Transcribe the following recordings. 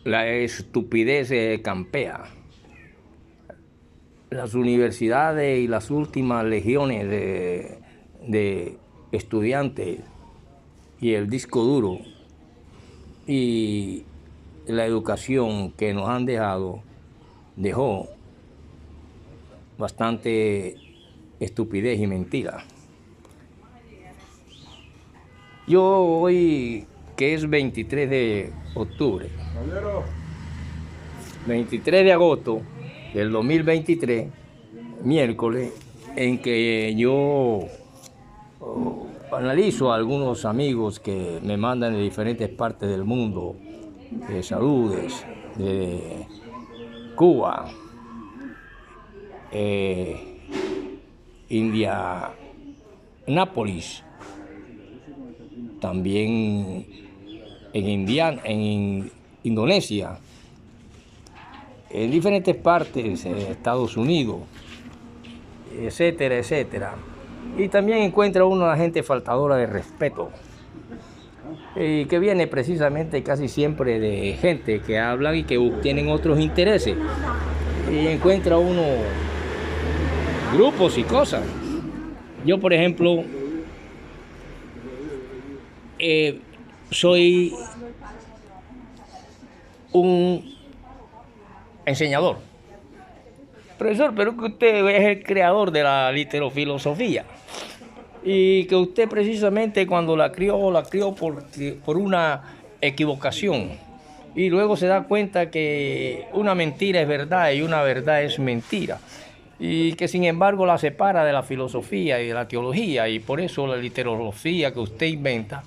La estupidez campea. Las universidades y las últimas legiones de estudiantes y el disco duro y la educación que nos han dejó bastante estupidez y mentira. Yo hoy, que es 23 de octubre, 23 de agosto del 2023, miércoles, en que yo analizo a algunos amigos que me mandan de diferentes partes del mundo, saludes, de Cuba, Indianápolis, también en Indonesia, en diferentes partes, Estados Unidos, etcétera, etcétera. Y también encuentra uno a la gente faltadora de respeto, que viene precisamente casi siempre de gente que hablan y que tienen otros intereses. Y encuentra uno grupos y cosas. Yo, por ejemplo, soy un enseñador. Profesor, pero que usted es el creador de la literofilosofía y que usted precisamente cuando la crió por una equivocación y luego se da cuenta que una mentira es verdad y una verdad es mentira y que sin embargo la separa de la filosofía y de la teología, y por eso la literología que usted inventa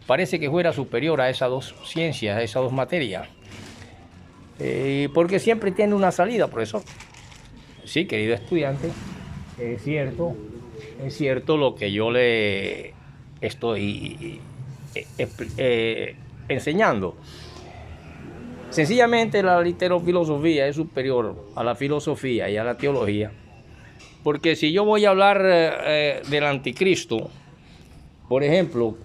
parece que fuera superior a esas dos ciencias, a esas dos materias, porque siempre tiene una salida, profesor. Sí, querido estudiante, es cierto lo que yo le estoy enseñando. Sencillamente la literofilosofía es superior a la filosofía y a la teología, porque si yo voy a hablar del anticristo, por ejemplo,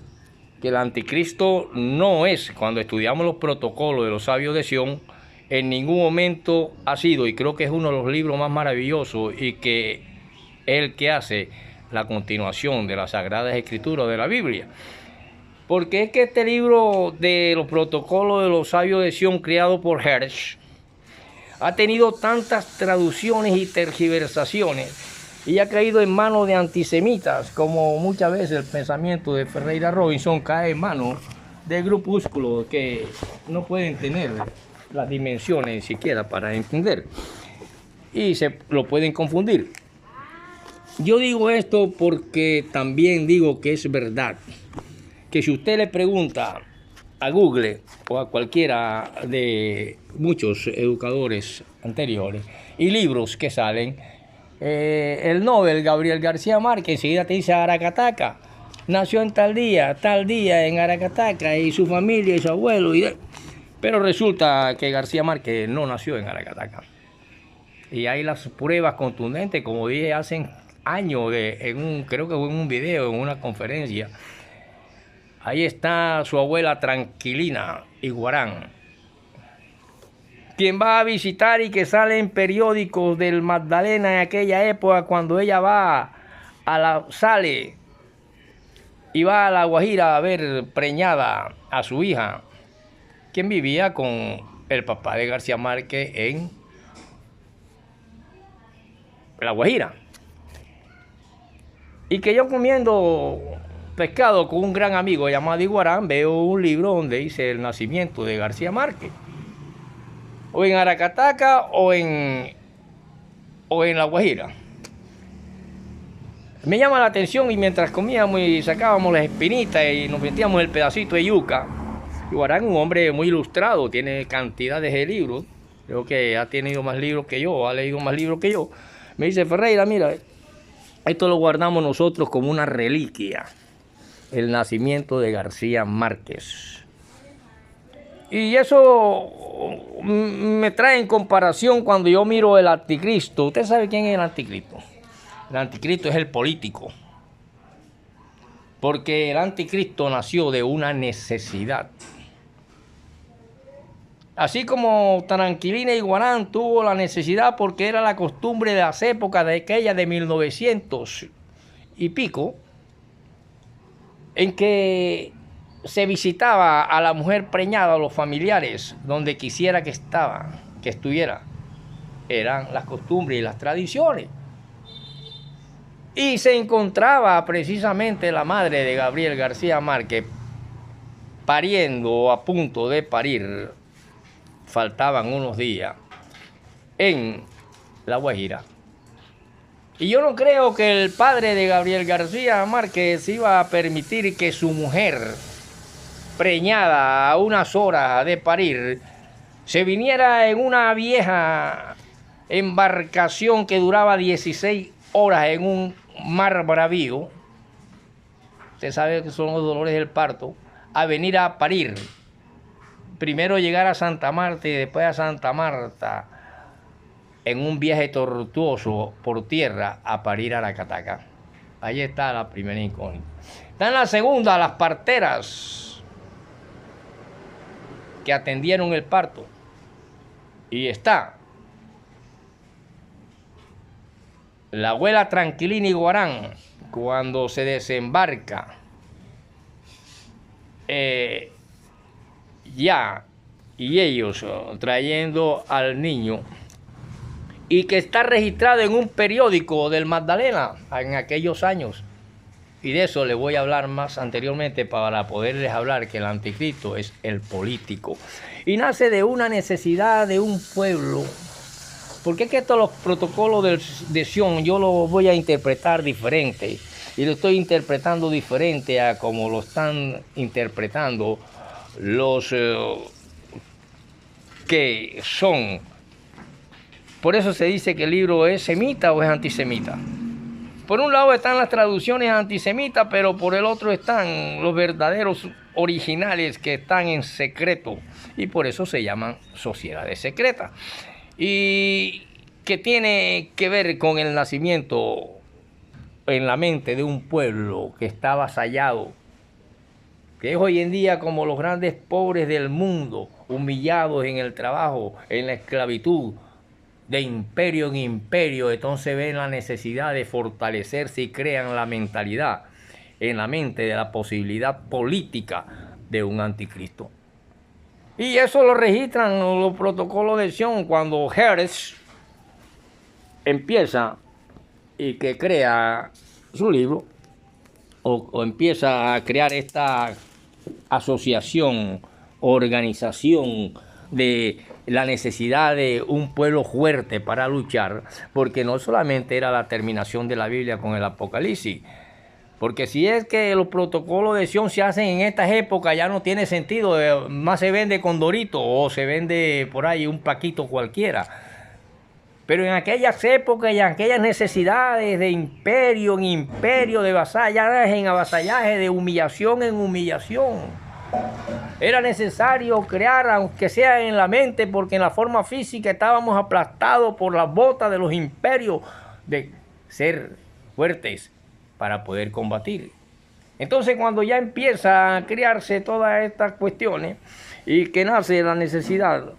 que el anticristo no es, cuando estudiamos los protocolos de los sabios de Sion, en ningún momento ha sido, y creo que es uno de los libros más maravillosos y que es el que hace la continuación de las Sagradas Escrituras de la Biblia. Porque es que este libro de los protocolos de los sabios de Sion, creado por Hersch, ha tenido tantas traducciones y tergiversaciones y ha caído en manos de antisemitas, como muchas veces el pensamiento de Ferreira Robinson cae en manos de grupúsculos que no pueden tener las dimensiones siquiera para entender y se lo pueden confundir. Yo digo esto porque también digo que es verdad, que si usted le pregunta a Google o a cualquiera de muchos educadores anteriores y libros que salen, el Nobel Gabriel García Márquez enseguida te dice Aracataca, nació en tal día en Aracataca, y su familia y su abuelo, pero resulta que García Márquez no nació en Aracataca. Y hay las pruebas contundentes, como dije hace años, creo que fue en un video, en una conferencia. Ahí está su abuela Tranquilina Iguarán, quien va a visitar y que sale en periódicos del Magdalena en aquella época, cuando ella sale y va a La Guajira a ver preñada a su hija, quien vivía con el papá de García Márquez en La Guajira. Y que yo, comiendo pescado con un gran amigo llamado Iguarán, veo un libro donde dice el nacimiento de García Márquez, o en Aracataca o en La Guajira. Me llama la atención, y mientras comíamos y sacábamos las espinitas y nos metíamos el pedacito de yuca, Iguarán, un hombre muy ilustrado, tiene cantidades de libros, creo que ha tenido más libros que yo, ha leído más libros que yo, me dice: Ferreira, mira, esto lo guardamos nosotros como una reliquia, el nacimiento de García Márquez. Y eso me trae en comparación cuando yo miro el anticristo. ¿Usted sabe quién es el anticristo? El anticristo es el político. Porque el anticristo nació de una necesidad. Así como Tranquilina Iguarán tuvo la necesidad, porque era la costumbre de las épocas de aquella de 1900 y pico, en que se visitaba a la mujer preñada, a los familiares, donde quisiera que estuviera. Eran las costumbres y las tradiciones. Y se encontraba precisamente la madre de Gabriel García Márquez pariendo o a punto de parir, faltaban unos días, en La Guajira. Y yo no creo que el padre de Gabriel García Márquez iba a permitir que su mujer, preñada a unas horas de parir, se viniera en una vieja embarcación que duraba 16 horas en un mar bravío. Usted sabe que son los dolores del parto, a venir a parir. Primero llegar a Santa Marta y después a Santa Marta en un viaje tortuoso por tierra a parir a la Cataca. Ahí está la primera incógnita. Está en la segunda, las parteras que atendieron el parto. Y está la abuela Tranquilina Iguarán, cuando se desembarca ya, y ellos trayendo al niño, y que está registrado en un periódico del Magdalena en aquellos años. Y de eso les voy a hablar más anteriormente para poderles hablar que el anticristo es el político. Y nace de una necesidad de un pueblo. Porque es que estos los protocolos de Sion yo los voy a interpretar diferente. Y lo estoy interpretando diferente a como lo están interpretando los que son. Por eso se dice que el libro es semita o es antisemita. Por un lado están las traducciones antisemitas, pero por el otro están los verdaderos originales que están en secreto. Y por eso se llaman sociedades secretas. Y que tiene que ver con el nacimiento en la mente de un pueblo que está avasallado, que es hoy en día como los grandes pobres del mundo, humillados en el trabajo, en la esclavitud, de imperio en imperio. Entonces ven la necesidad de fortalecerse y crean la mentalidad en la mente de la posibilidad política de un anticristo. Y eso lo registran los protocolos de Sion cuando Herzl empieza y que crea su libro o empieza a crear esta asociación, organización de la necesidad de un pueblo fuerte para luchar, porque no solamente era la terminación de la Biblia con el Apocalipsis, porque si es que los protocolos de Sion se hacen en estas épocas ya no tiene sentido, más se vende con Dorito o se vende por ahí un paquito cualquiera. Pero en aquellas épocas y en aquellas necesidades de imperio en imperio, de vasallaje en avasallaje, de humillación en humillación, era necesario crear, aunque sea en la mente, porque en la forma física estábamos aplastados por las botas de los imperios, de ser fuertes para poder combatir. Entonces, cuando ya empieza a crearse todas estas cuestiones y que nace la necesidad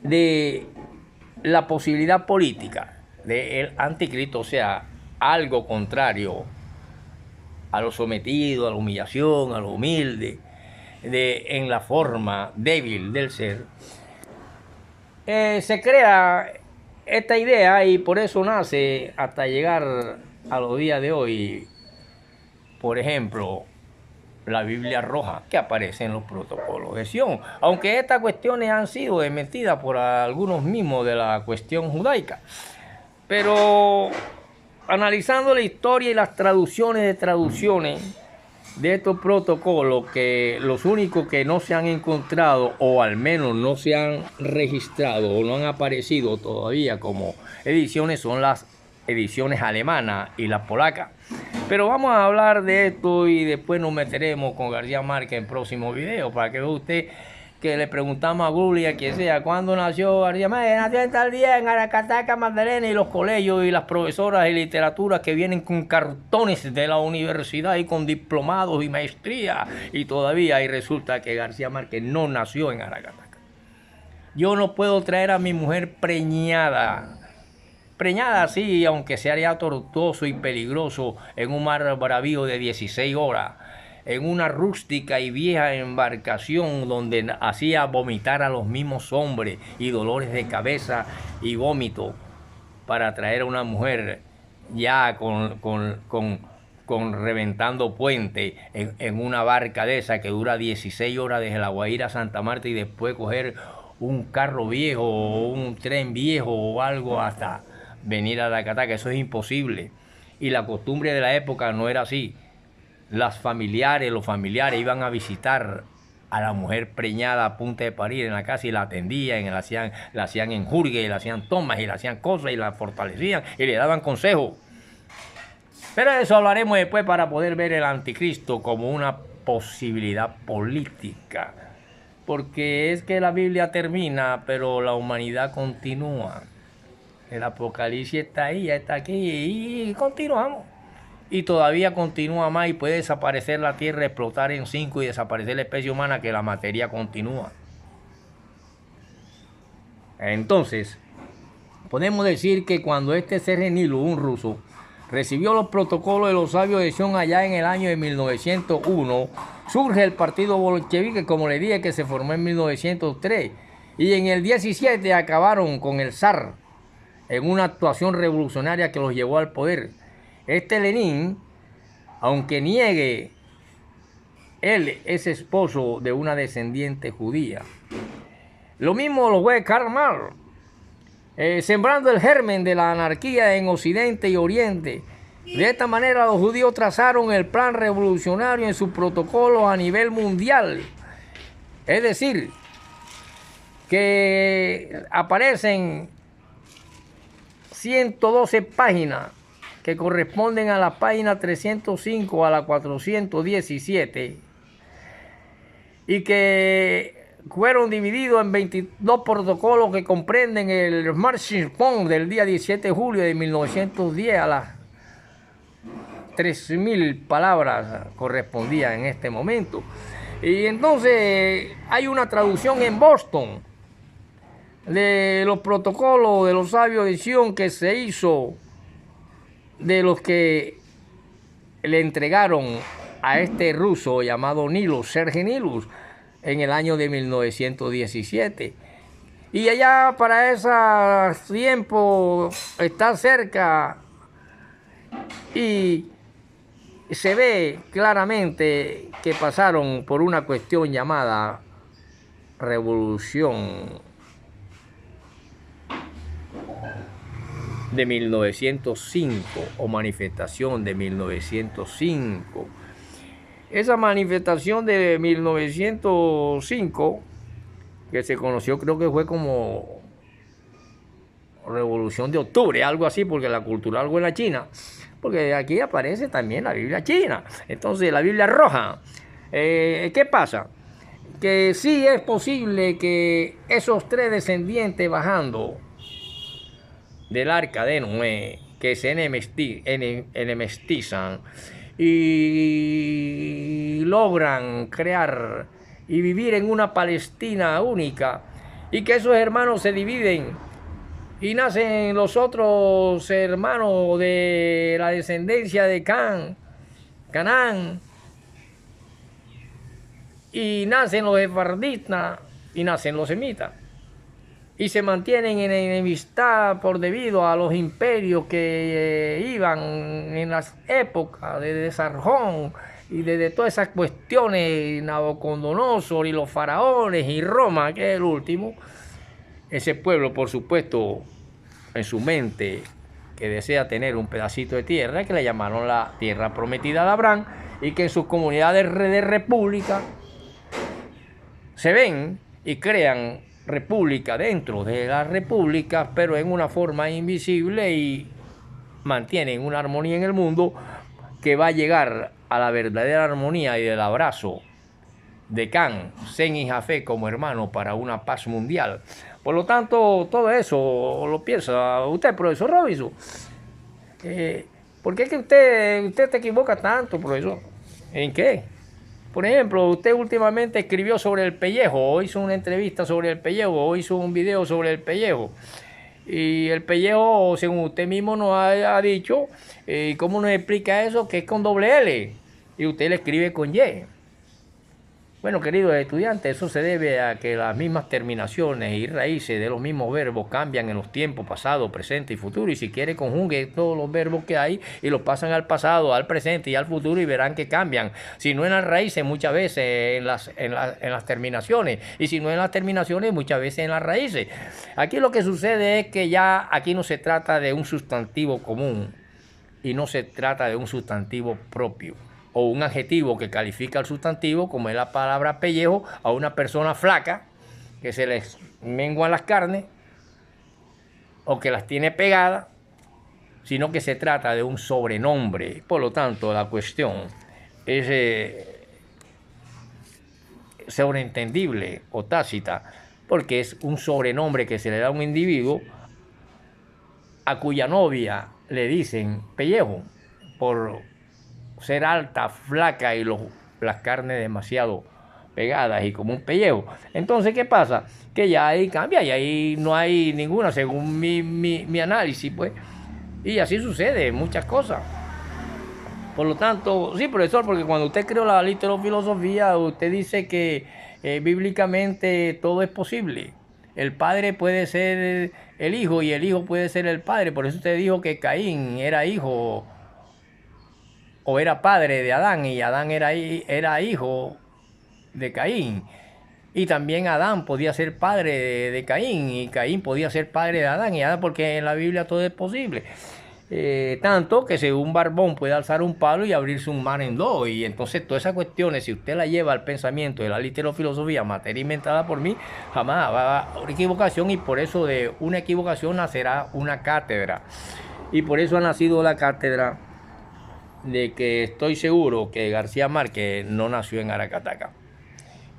de la posibilidad política del anticristo, o sea, algo contrario a lo sometido, a la humillación, a lo humilde, en la forma débil del ser, se crea esta idea y por eso nace hasta llegar a los días de hoy, por ejemplo, la Biblia roja que aparece en los protocolos de Sion, aunque estas cuestiones han sido desmentidas por algunos mismos de la cuestión judaica. Pero analizando la historia y las traducciones de estos protocolos, que los únicos que no se han encontrado o al menos no se han registrado o no han aparecido todavía como ediciones son las ediciones alemanas y las polacas. Pero vamos a hablar de esto y después nos meteremos con García Márquez en próximo video para que vea usted que le preguntamos a Google y a quien sea cuándo nació García Márquez. Nació en tal día en Aracataca, Magdalena, y los colegios y las profesoras de literatura que vienen con cartones de la universidad y con diplomados y maestría y todavía y resulta que García Márquez no nació en Aracataca. Yo no puedo traer a mi mujer preñada. Preñada sí, aunque sería tortuoso y peligroso en un mar bravío de 16 horas, en una rústica y vieja embarcación donde hacía vomitar a los mismos hombres y dolores de cabeza y vómito, para traer a una mujer ya con reventando puente en una barca de esa que dura 16 horas desde La Guaira a Santa Marta y después coger un carro viejo o un tren viejo o algo hasta venir a Zacatá, que eso es imposible. Y la costumbre de la época no era así. Los familiares iban a visitar a la mujer preñada a punto de parir en la casa y la atendían, y la hacían enjurgue, y le hacían tomas, y le hacían cosas, y la fortalecían, y le daban consejos. Pero de eso hablaremos después para poder ver el anticristo como una posibilidad política. Porque es que la Biblia termina, pero la humanidad continúa. El Apocalipsis está ahí, ya está aquí, y continuamos. Y todavía continúa más y puede desaparecer la Tierra, explotar en 5 y desaparecer la especie humana, que la materia continúa. Entonces, podemos decir que cuando este Sergenilo, un ruso, recibió los protocolos de los sabios de Sion allá en el año de 1901, surge el partido bolchevique, como le dije, que se formó en 1903. Y en el 17 acabaron con el zar en una actuación revolucionaria que los llevó al poder. Este Lenin, aunque niegue, él es esposo de una descendiente judía. Lo mismo lo fue Karl Marx, sembrando el germen de la anarquía en Occidente y Oriente. De esta manera los judíos trazaron el plan revolucionario en sus protocolos a nivel mundial. Es decir, que aparecen 112 páginas que corresponden a la página 305 a la 417 y que fueron divididos en 22 protocolos que comprenden el Marching Bond del día 17 de julio de 1910 a las 3.000 palabras correspondían en este momento. Y entonces hay una traducción en Boston de los protocolos de los sabios de Sion que se hizo, de los que le entregaron a este ruso llamado Nilus, Sergenilus, en el año de 1917. Y allá para ese tiempo está cerca y se ve claramente que pasaron por una cuestión llamada revolución de 1905 o manifestación de 1905. Esa manifestación de 1905, que se conoció, creo que fue como Revolución de Octubre, algo así, porque la cultura algo en la China, porque aquí aparece también la Biblia china, entonces la Biblia roja. ¿Qué pasa? Que sí es posible que esos tres descendientes bajando del arca de Noé, que se enemistizan y logran crear y vivir en una Palestina única, y que esos hermanos se dividen y nacen los otros hermanos de la descendencia de Canaán, y nacen los efardistas y nacen los semitas, y se mantienen en enemistad por debido a los imperios que iban en las épocas de Sarjón y de todas esas cuestiones, Nabucodonosor y los faraones y Roma, que es el último. Ese pueblo, por supuesto, en su mente, que desea tener un pedacito de tierra, que le llamaron la tierra prometida de Abraham, y que en sus comunidades de república se ven y crean república dentro de la república, pero en una forma invisible, y mantienen una armonía en el mundo que va a llegar a la verdadera armonía y del abrazo de Can, Sem y Jafé como hermano para una paz mundial. Por lo tanto, todo eso lo piensa usted, profesor Robinson. ¿Por qué es que usted te equivoca tanto, profesor? ¿En qué? Por ejemplo, usted últimamente escribió sobre el pellejo, o hizo una entrevista sobre el pellejo, o hizo un video sobre el pellejo. Y el pellejo, según usted mismo nos ha dicho, ¿cómo nos explica eso? Que es con doble L. Y usted le escribe con Y. Bueno, queridos estudiantes, eso se debe a que las mismas terminaciones y raíces de los mismos verbos cambian en los tiempos pasado, presente y futuro. Y si quiere, conjugue todos los verbos que hay y los pasan al pasado, al presente y al futuro y verán que cambian. Si no en las raíces, muchas veces en las terminaciones. Y si no en las terminaciones, muchas veces en las raíces. Aquí lo que sucede es que ya aquí no se trata de un sustantivo común y no se trata de un sustantivo propio, o un adjetivo que califica al sustantivo, como es la palabra pellejo, a una persona flaca que se les menguan las carnes o que las tiene pegadas, sino que se trata de un sobrenombre. Por lo tanto, la cuestión es sobreentendible o tácita, porque es un sobrenombre que se le da a un individuo a cuya novia le dicen pellejo por ser alta, flaca y las carnes demasiado pegadas y como un pellejo. Entonces, ¿qué pasa? Que ya ahí cambia y ahí no hay ninguna, según mi análisis, pues. Y así sucede, muchas cosas. Por lo tanto, sí, profesor, porque cuando usted creó la literofilosofía, usted dice que bíblicamente todo es posible. El padre puede ser el hijo y el hijo puede ser el padre. Por eso usted dijo que Caín era hijo o era padre de Adán, y Adán era hijo de Caín. Y también Adán podía ser padre de Caín, y Caín podía ser padre de Adán, y Adán, porque en la Biblia todo es posible. Tanto que según Barbón puede alzar un palo y abrirse un mar en dos. Y entonces todas esas cuestiones, si usted la lleva al pensamiento de la literofilosofía, materia inventada por mí, jamás va a haber equivocación, y por eso de una equivocación nacerá una cátedra. Y por eso ha nacido la cátedra de que estoy seguro que García Márquez no nació en Aracataca.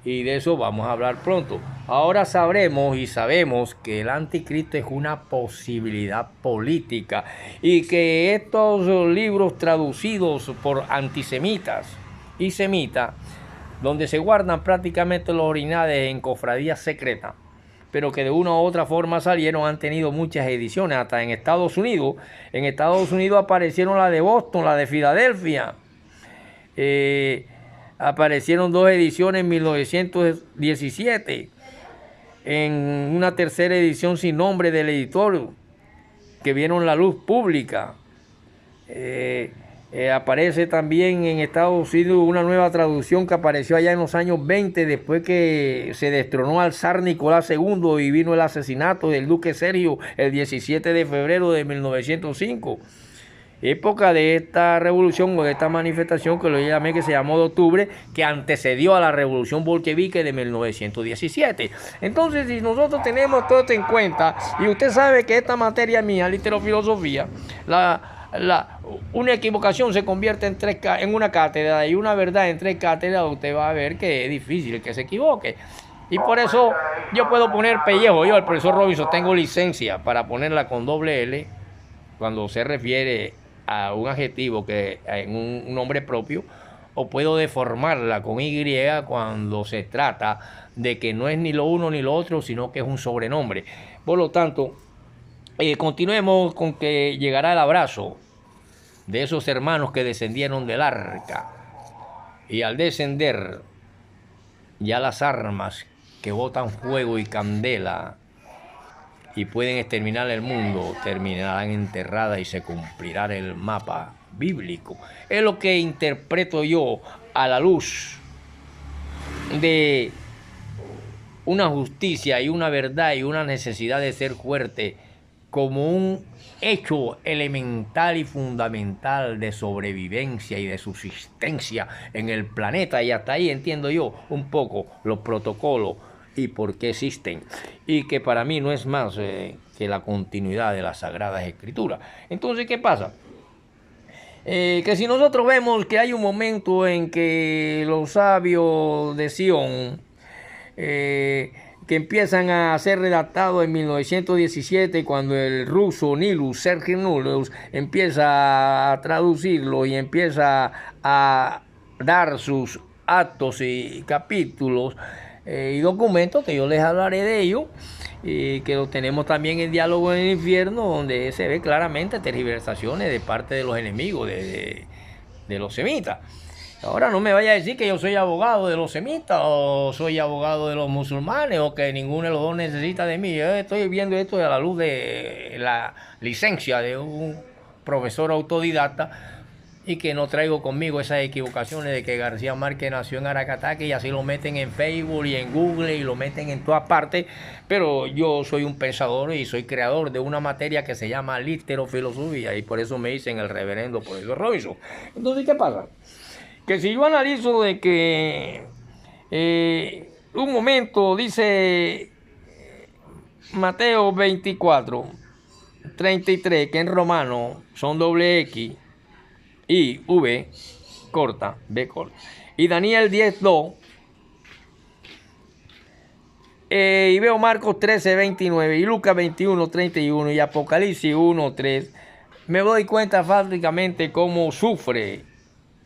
Y de eso vamos a hablar pronto. Ahora sabremos y sabemos que el anticristo es una posibilidad política, y que estos libros traducidos por antisemitas y semitas, donde se guardan prácticamente los originales en cofradías secretas, pero que de una u otra forma salieron, han tenido muchas ediciones, hasta en Estados Unidos. En Estados Unidos aparecieron la de Boston, la de Filadelfia. Aparecieron 2 ediciones en 1917. En una tercera edición sin nombre del editor, que vieron la luz pública. Aparece también en Estados Unidos una nueva traducción que apareció allá en los años 20, después que se destronó al zar Nicolás II y vino el asesinato del duque Sergio el 17 de febrero de 1905. Época de esta revolución o de esta manifestación que lo llamé, que se llamó de octubre, que antecedió a la revolución bolchevique de 1917. Entonces, si nosotros tenemos todo esto en cuenta, y usted sabe que esta materia mía, literofilosofía, una equivocación se convierte en una cátedra, y una verdad en 3 cátedras, usted va a ver que es difícil que se equivoque. Y por eso yo puedo poner pellejo. Yo, el profesor Robinson, tengo licencia para ponerla con doble L cuando se refiere a un adjetivo que en un nombre propio, o puedo deformarla con Y cuando se trata de que no es ni lo uno ni lo otro, sino que es un sobrenombre. Por lo tanto, continuemos con que llegará el abrazo de esos hermanos que descendieron del arca, y al descender ya las armas que botan fuego y candela y pueden exterminar el mundo terminarán enterradas, y se cumplirá el mapa bíblico. Es lo que interpreto yo a la luz de una justicia y una verdad y una necesidad de ser fuerte, como un hecho elemental y fundamental de sobrevivencia y de subsistencia en el planeta. Y hasta ahí entiendo yo un poco los protocolos y por qué existen, y que para mí no es más que la continuidad de las Sagradas Escrituras. Entonces, ¿qué pasa? Que si nosotros vemos que hay un momento en que los sabios de Sion, que empiezan a ser redactados en 1917, cuando el ruso Sergei Nilus empieza a traducirlo y empieza a dar sus actos y capítulos y documentos que yo les hablaré de ellos, y que lo tenemos también en Diálogo en el Infierno, donde se ve claramente tergiversaciones de parte de los enemigos de los semitas. Ahora no me vaya a decir que yo soy abogado de los semitas o soy abogado de los musulmanes o que ninguno de los dos necesita de mí. Yo estoy viendo esto a la luz de la licencia de un profesor autodidacta, y que no traigo conmigo esas equivocaciones de que García Márquez nació en Aracataque y así lo meten en Facebook y en Google y lo meten en todas partes. Pero yo soy un pensador y soy creador de una materia que se llama literofilosofía, y por eso me dicen el reverendo profesor Robinson. Entonces, ¿qué pasa? Que si yo analizo de que un momento dice Mateo 24, 33, que en romano son doble X y V corta, B corta. Y Daniel 10:2. Y veo Marcos 13:29 y Lucas 21:31 y Apocalipsis 1:3. Me doy cuenta prácticamente cómo sufre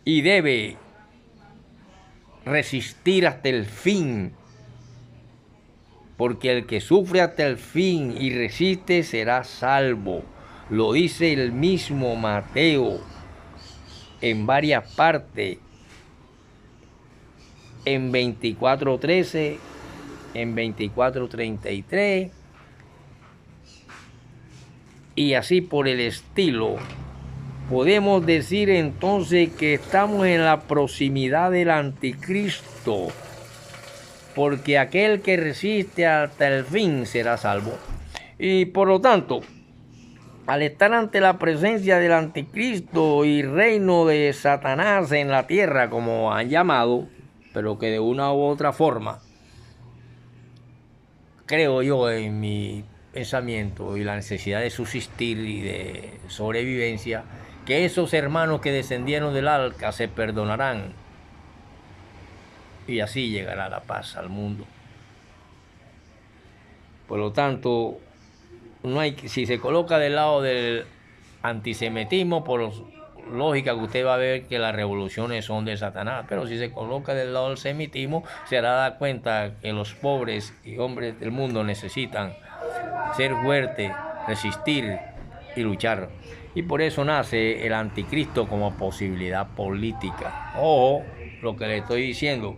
y debe resistir hasta el fin. Porque el que sufre hasta el fin y resiste será salvo. Lo dice el mismo Mateo en varias partes, en 24:13, en 24:33, y así por el estilo. Podemos decir entonces que estamos en la proximidad del anticristo, porque aquel que resiste hasta el fin será salvo. Y por lo tanto, al estar ante la presencia del anticristo y reino de Satanás en la tierra, como han llamado, pero que de una u otra forma, creo yo en mi pensamiento y la necesidad de subsistir y de sobrevivencia, que esos hermanos que descendieron del arca se perdonarán y así llegará la paz al mundo. Por lo tanto, no hay, si se coloca del lado del antisemitismo, por lógica que usted va a ver que las revoluciones son de Satanás, pero si se coloca del lado del semitismo, se dará cuenta que los pobres y hombres del mundo necesitan ser fuertes, resistir y luchar. Y por eso nace el anticristo como posibilidad política. Ojo lo que le estoy diciendo.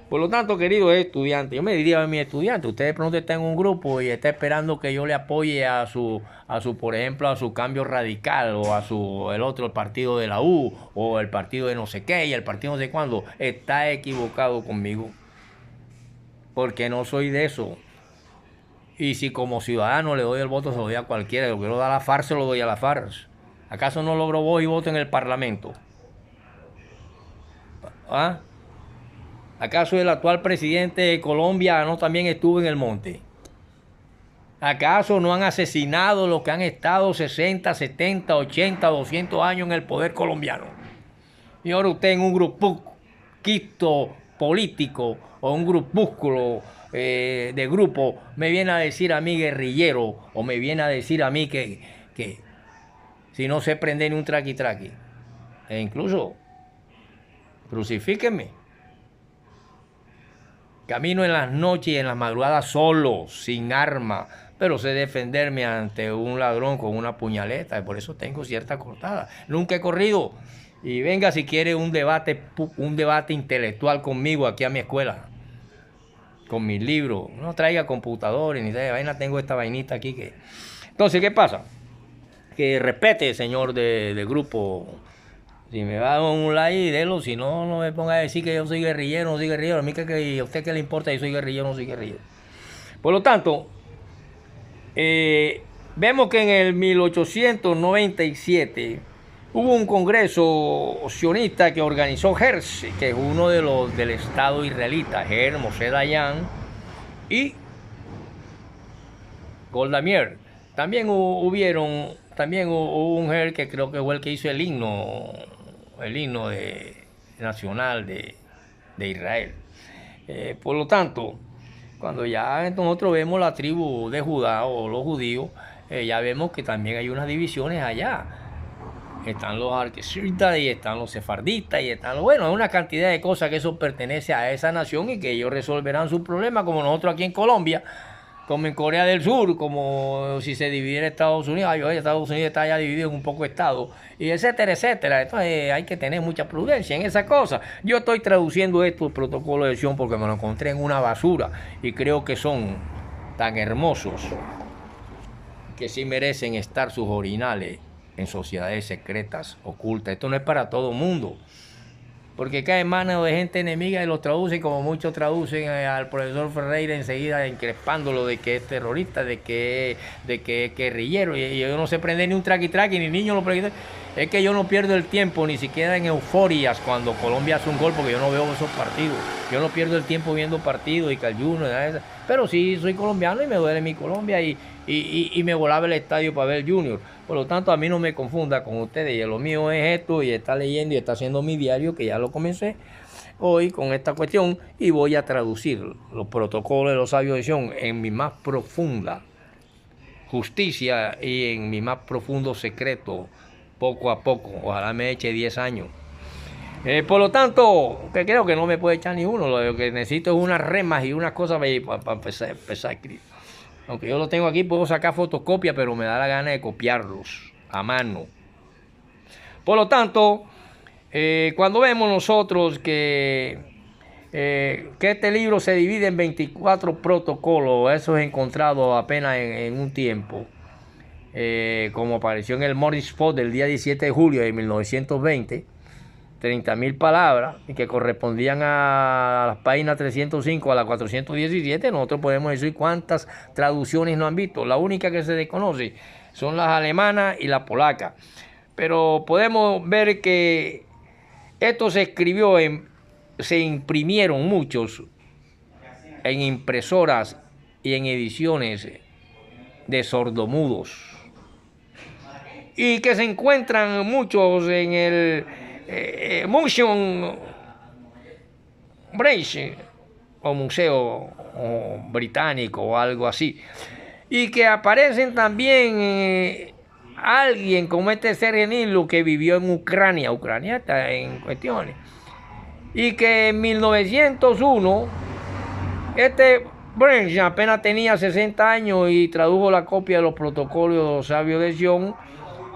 Por lo tanto, queridos estudiantes, yo me diría a mis estudiantes, ustedes pronto están en un grupo y está esperando que yo le apoye a su, por ejemplo, a su Cambio Radical, o el partido de la U, o el partido de no sé qué, y el partido no sé cuándo. Está equivocado conmigo, porque no soy de eso. Y si como ciudadano le doy el voto, se lo doy a cualquiera. Lo que lo da a la FARC, se lo doy a la FARC. ¿Acaso no logro voz y voto en el Parlamento? ¿Ah? ¿Acaso el actual presidente de Colombia no también estuvo en el monte? ¿Acaso no han asesinado los que han estado 60, 70, 80, 200 años en el poder colombiano? Y ahora usted en un grupito político o un grupúsculo de grupo me viene a decir a mí guerrillero, o me viene a decir a mí que si no sé prender ni un traqui. E incluso crucifíquenme. Camino en las noches y en las madrugadas solo, sin arma, pero sé defenderme ante un ladrón con una puñaleta, y por eso tengo cierta cortada. Nunca he corrido. Y venga si quiere un debate intelectual conmigo aquí a mi escuela, con mis libros. No traiga computadores ni de vaina, tengo esta vainita aquí que... Entonces, ¿qué pasa? Que respete, señor de grupo. Si me va a dar un like, délo. Si no, no me ponga a decir que yo soy guerrillero, no soy guerrillero. A mí a usted qué le importa si soy guerrillero o no soy guerrillero. Por lo tanto, vemos que en el 1897 hubo un congreso sionista que organizó Herzl, que es uno de los del Estado israelita, Herzl, Moshe Dayan y Golda Meir. También hubo un Herzl que creo que fue el que hizo el himno nacional de Israel. Por lo tanto, cuando ya nosotros vemos la tribu de Judá o los judíos, ya vemos que también hay unas divisiones allá. están los arquesitas y están los sefardistas y están, bueno, hay una cantidad de cosas que eso pertenece a esa nación y que ellos resolverán sus problemas como nosotros aquí en Colombia, como en Corea del Sur, como si se dividiera Estados Unidos. Ay, oye, Estados Unidos está ya dividido en un poco de estados, y etcétera, etcétera. Entonces hay que tener mucha prudencia en esas cosas. Yo estoy traduciendo estos protocolos de elección porque me lo encontré en una basura y creo que son tan hermosos que sí merecen estar sus originales en sociedades secretas, ocultas. Esto no es para todo mundo, porque cae en manos de gente enemiga y los traducen como muchos traducen al profesor Ferreira enseguida encrespándolo de que es terrorista, de que es guerrillero, y yo no sé prender ni un traqui ni niño lo prende. Es que yo no pierdo el tiempo ni siquiera en euforias cuando Colombia hace un gol, porque yo no veo esos partidos. Yo no pierdo el tiempo viendo partidos y Cayuno, nada de eso. Pero sí soy colombiano y me duele mi Colombia y me volaba el estadio para ver Junior. Por lo tanto, a mí no me confunda con ustedes. Y lo mío es esto, y está leyendo y está haciendo mi diario, que ya lo comencé hoy con esta cuestión, y voy a traducir los protocolos de los sabios de Sion en mi más profunda justicia y en mi más profundo secreto, poco a poco. Ojalá me eche 10 años. Por lo tanto, que creo que no me puede echar ni uno. Lo que necesito es unas remas y unas cosas para empezar a escribir. Aunque yo lo tengo aquí, puedo sacar fotocopia, pero me da la gana de copiarlos a mano. Por lo tanto, cuando vemos nosotros que este libro se divide en 24 protocolos, eso es encontrado apenas en un tiempo, como apareció en el Morning Post del día 17 de julio de 1920, 30.000 palabras, y que correspondían a las páginas 305 a las 417, nosotros podemos decir cuántas traducciones no han visto. La única que se desconoce son las alemanas y la polaca. Pero podemos ver que esto se escribió, se imprimieron muchos en impresoras y en ediciones de sordomudos. Y que se encuentran muchos en el Museum British o Museo Británico o algo así, y que aparecen también alguien como este Serenilo que vivió en Ucrania está en cuestiones, y que en 1901 este Brent apenas tenía 60 años y tradujo la copia de los protocolos de los sabios de Sion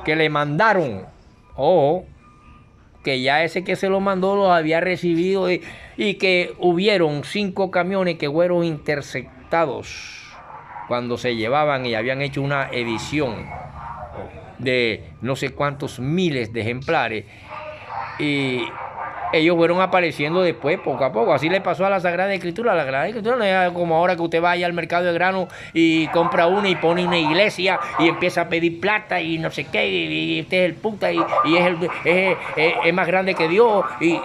que le mandaron. Ojo, que ya ese que se lo mandó lo había recibido, y que hubieron 5 camiones que fueron interceptados cuando se llevaban y habían hecho una edición de no sé cuántos miles de ejemplares, y ellos fueron apareciendo después poco a poco. Así le pasó a la Sagrada Escritura. La Sagrada Escritura no es como ahora que usted vaya al mercado de grano y compra una y pone una iglesia y empieza a pedir plata y no sé qué, y usted es el puta y es más grande que Dios, y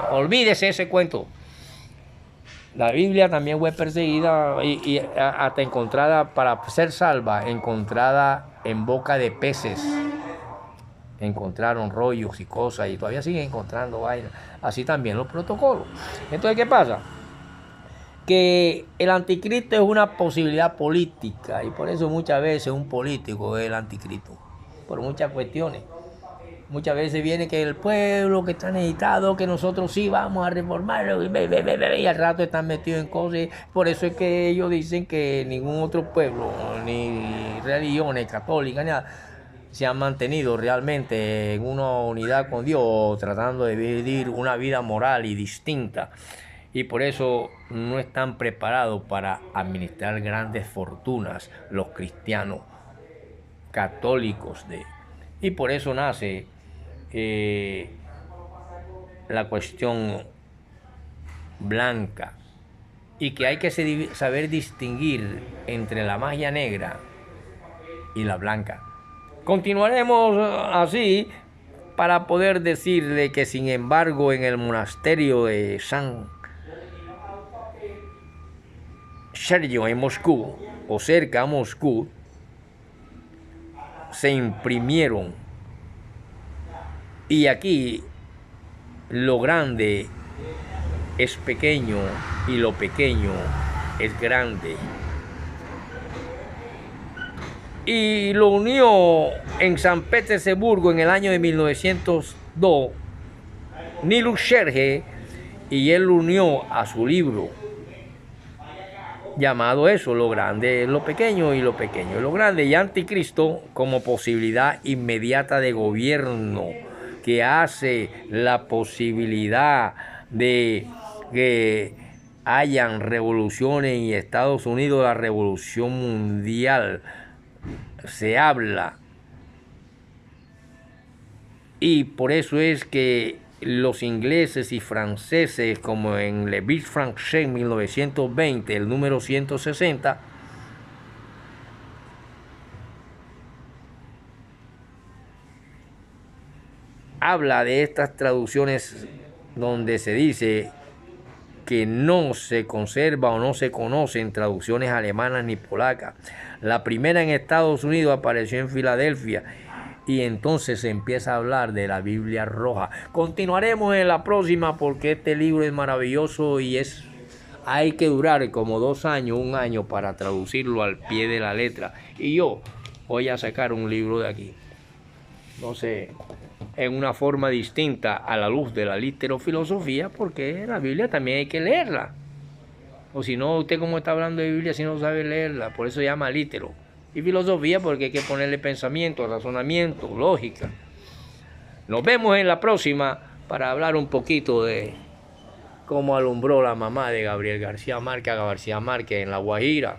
olvídese ese cuento. La Biblia también fue perseguida y hasta encontrada, para ser salva, encontrada en boca de peces. Encontraron rollos y cosas, y todavía siguen encontrando vainas. Así también los protocolos. Entonces, ¿qué pasa? Que el anticristo es una posibilidad política, y por eso muchas veces un político es el anticristo, por muchas cuestiones. Muchas veces viene que el pueblo que está necesitado, que nosotros sí vamos a reformarlo, y al rato están metidos en cosas. Por eso es que ellos dicen que ningún otro pueblo, ni religiones católicas, ni nada, se han mantenido realmente en una unidad con Dios, tratando de vivir una vida moral y distinta. Y por eso no están preparados para administrar grandes fortunas los cristianos católicos. Y por eso nace la cuestión blanca, y que hay que saber distinguir entre la magia negra y la blanca. Continuaremos así para poder decirle que, sin embargo, en el monasterio de San Sergio en Moscú, o cerca a Moscú, se imprimieron, y aquí lo grande es pequeño y lo pequeño es grande. y lo unió en San Petersburgo en el año de 1902, Nilus Scherge, y él lo unió a su libro llamado eso, lo grande es lo pequeño y lo pequeño es lo grande, y Anticristo como posibilidad inmediata de gobierno que hace la posibilidad de que hayan revoluciones en Estados Unidos, la revolución mundial. Se habla, y por eso es que los ingleses y franceses, como en Le But Français 1920, el número 160, habla de estas traducciones donde se dice que no se conserva o no se conocen traducciones alemanas ni polacas. La primera en Estados Unidos apareció en Filadelfia, y entonces se empieza a hablar de la Biblia roja. Continuaremos en la próxima porque este libro es maravilloso y hay que durar como 2 años, 1 año para traducirlo al pie de la letra. Y yo voy a sacar un libro de aquí, no sé, en una forma distinta a la luz de la literofilosofía, porque la Biblia también hay que leerla. O si no, usted como está hablando de Biblia si no sabe leerla, por eso se llama litero. Y filosofía porque hay que ponerle pensamiento, razonamiento, lógica. Nos vemos en la próxima para hablar un poquito de cómo alumbró la mamá de Gabriel García Márquez en La Guajira.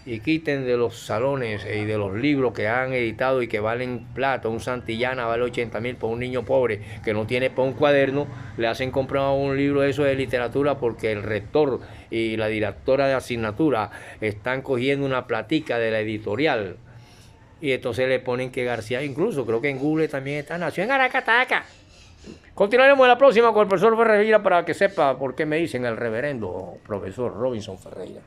Y quiten de los salones y de los libros que han editado y que valen plata. Un Santillana vale 80.000 por un niño pobre que no tiene para un cuaderno. Le hacen comprar un libro de eso de literatura porque el rector y la directora de asignatura están cogiendo una platica de la editorial. Y entonces le ponen que García, incluso creo que en Google también está, nació en Aracataca. Continuaremos en la próxima con el profesor Ferreira para que sepa por qué me dicen el reverendo profesor Robinson Ferreira.